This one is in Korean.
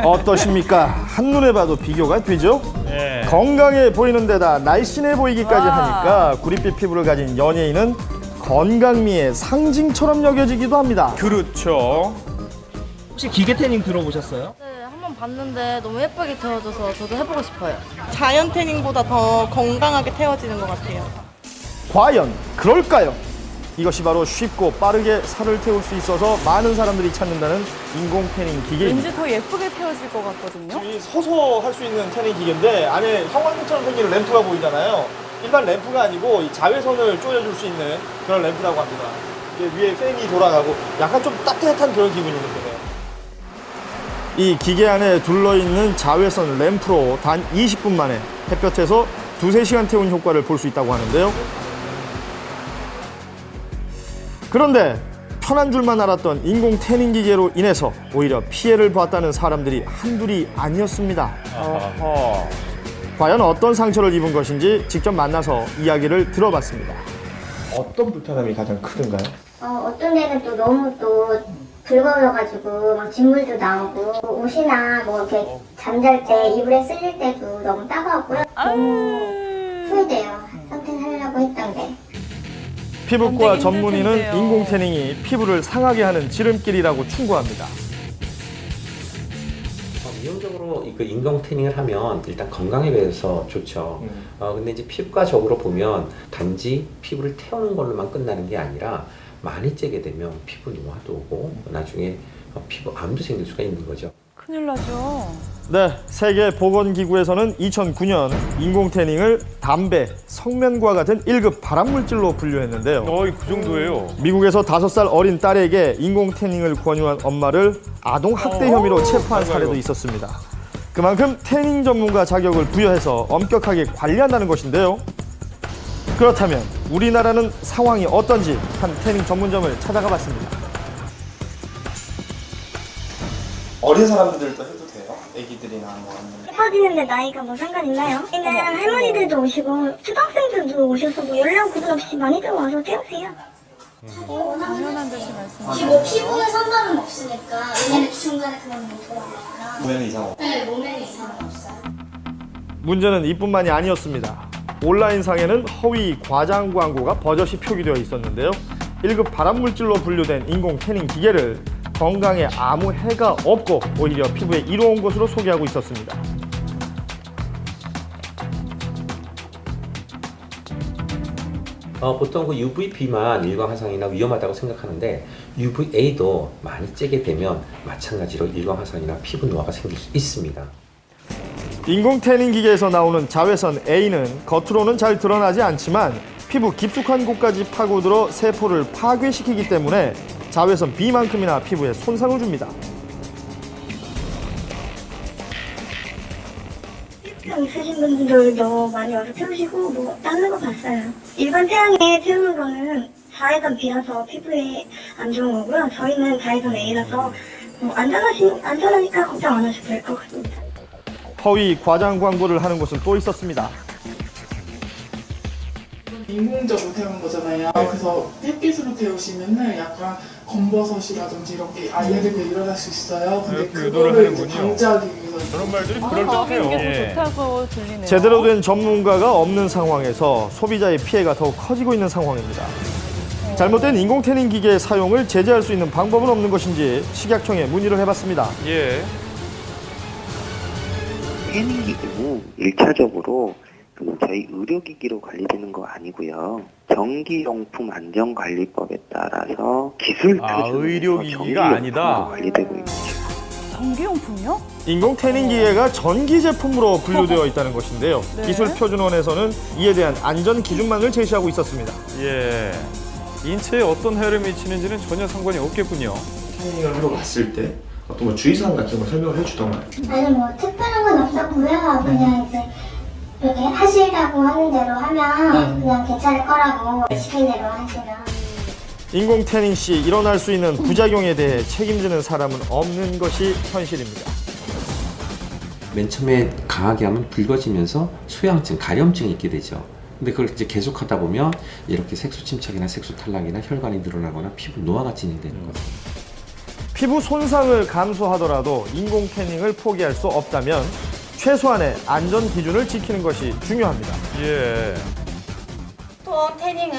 어떠십니까? 한눈에 봐도 비교가 되죠? 네. 건강해 보이는 데다 날씬해 보이기까지 하니까 구릿빛 피부를 가진 연예인은 건강미의 상징처럼 여겨지기도 합니다. 그렇죠. 혹시 기계 태닝 들어보셨어요? 네, 한번 봤는데 너무 예쁘게 태워져서 저도 해보고 싶어요. 자연 태닝보다 더 건강하게 태워지는 것 같아요. 과연 그럴까요? 이것이 바로 쉽고 빠르게 살을 태울 수 있어서 많은 사람들이 찾는다는 인공 태닝 기계입니다. 왠지 더 예쁘게 태워질 것 같거든요. 이 서서 할 수 있는 태닝 기계인데 안에 형광등처럼 생긴 램프가 보이잖아요. 일반 램프가 아니고 이 자외선을 쪼여줄 수 있는 그런 램프라고 합니다. 이게 위에 팬이 돌아가고 약간 좀 따뜻한 그런 기분이 드네요. 이 기계 안에 둘러있는 자외선 램프로 단 20분 만에 햇볕에서 2~3시간 태운 효과를 볼 수 있다고 하는데요. 그런데 편한 줄만 알았던 인공 태닝 기계로 인해서 오히려 피해를 봤다는 사람들이 한둘이 아니었습니다. 아하. 과연 어떤 상처를 입은 것인지 직접 만나서 이야기를 들어봤습니다. 어떤 불편함이 가장 크던가요? 어떤 데는 또 너무 또 붉어져가지고 막 진물도 나오고 옷이나 뭐 이렇게 잠잘 때 이불에 쓸릴 때도 너무 따가웠고요. 너무 후회돼요. 선택하려고 했던 게. 피부과 힘들 전문의는 텐데요. 인공 태닝이 피부를 상하게 하는 지름길이라고 충고합니다. 미용적으로 그 인공 태닝을 하면 일단 건강에 대해서 좋죠. 근데 이제 피부과적으로 보면 단지 피부를 태우는 걸로만 끝나는 게 아니라 많이 째게 되면 피부 노화도 오고 나중에 피부 암도 생길 수가 있는 거죠. 큰일 나죠. 네, 세계보건기구에서는 2009년 인공 태닝을 담배, 성면과 같은 1급 발암물질로 분류했는데요. 그 정도예요. 미국에서 5살 어린 딸에게 인공 태닝을 권유한 엄마를 아동 학대 혐의로 체포한 사례도 있었습니다. 그만큼 태닝 전문가 자격을 부여해서 엄격하게 관리한다는 것인데요. 그렇다면 우리나라는 상황이 어떤지 한 태닝 전문점을 찾아가 봤습니다. 어린 사람들도 해도 돼요? 애기들이나 뭐 아니면. 예뻐지는데 나이가 뭐 상관 있나요? 그냥 할머니들도 오시고 초등학생들도 오셔서 뭐 연령 구분 없이 많이들 와서 태우세요. 당연한 듯이 말씀. 뭐 피부에 상관은 없으니까 얘네는 중간에 그런 거 돌아가니까. 몸에는 이상 없어요. 네, 몸에는 이상은 없어요. 문제는 이뿐만이 아니었습니다. 온라인상에는 허위 과장 광고가 버젓이 표기되어 있었는데요. 1급 발암물질로 분류된 인공 태닝 기계를 건강에 아무 해가 없고 오히려 피부에 이로운 것으로 소개하고 있었습니다. 보통 그 UVB만 일광화상이나 위험하다고 생각하는데 UVA도 많이 째게 되면 마찬가지로 일광화상이나 피부 노화가 생길 수 있습니다. 인공 태닝 기계에서 나오는 자외선 A는 겉으로는 잘 드러나지 않지만 피부 깊숙한 곳까지 파고들어 세포를 파괴시키기 때문에 자외선 B만큼이나 피부에 손상을 줍니다. 피부병 있으신 분들도 많이 와서 태우시고 뭐 닦는 거 봤어요. 일반 태양에 태우는 거는 자외선 B라서 피부에 안 좋은 거고요. 저희는 자외선 A라서 뭐 안전하니까 걱정 안 하셔도 될 것 같습니다. 허위 과장 광고를 하는 곳은 또 있었습니다. 인공적으로 태우는 거잖아요. 그래서 햇빛으로 태우시면은 약간 검버섯이라든지 이런 게 알레르기가 일어날 수 있어요. 근데 그 유도를 그거를 이제 하는군요. 방지하기 위해서 그런 말들이 적인 그럴듯해요. 게 더 좋다고 들리네요. 제대로 된 전문가가 없는 상황에서 소비자의 피해가 더욱 커지고 있는 상황입니다. 잘못된 인공 태닝 기계의 사용을 제재할 수 있는 방법은 없는 것인지 식약청에 문의를 해봤습니다. 예. 태닝기기는 1차적으로 저희 의료기기로 관리되는 거 아니고요. 전기용품 안전관리법에 따라서 기술 표준으로 의료기기가 전기용품으로 아니다. 관리되고 있는 거죠. 전기용품이요? 인공 태닝 기계가 전기 제품으로 분류되어 있다는 것인데요. 네. 기술표준원에서는 이에 대한 안전 기준만을 제시하고 있었습니다. 예. 인체에 어떤 해를 미치는지는 전혀 상관이 없겠군요. 태닝을 하러 갔을 때 어떤 뭐 주의사항 같은 걸 설명을 해주던가요? 아니 뭐 특별한 건 없었고요. 그냥 이제 이렇게 하시라고 하는 대로 하면 그냥 괜찮을 거라고 시킨 대로 하시면. 인공 태닝 시 일어날 수 있는 부작용에 대해 책임지는 사람은 없는 것이 현실입니다. 맨 처음에 강하게 하면 붉어지면서 소양증, 가려움증이 있게 되죠. 근데 그걸 이제 계속하다 보면 이렇게 색소 침착이나 색소 탈락이나 혈관이 늘어나거나 피부 노화가 진행되는 거죠. 피부 손상을 감수하더라도 인공 태닝을 포기할 수 없다면 최소한의 안전 기준을 지키는 것이 중요합니다. 예. 톤 태닝은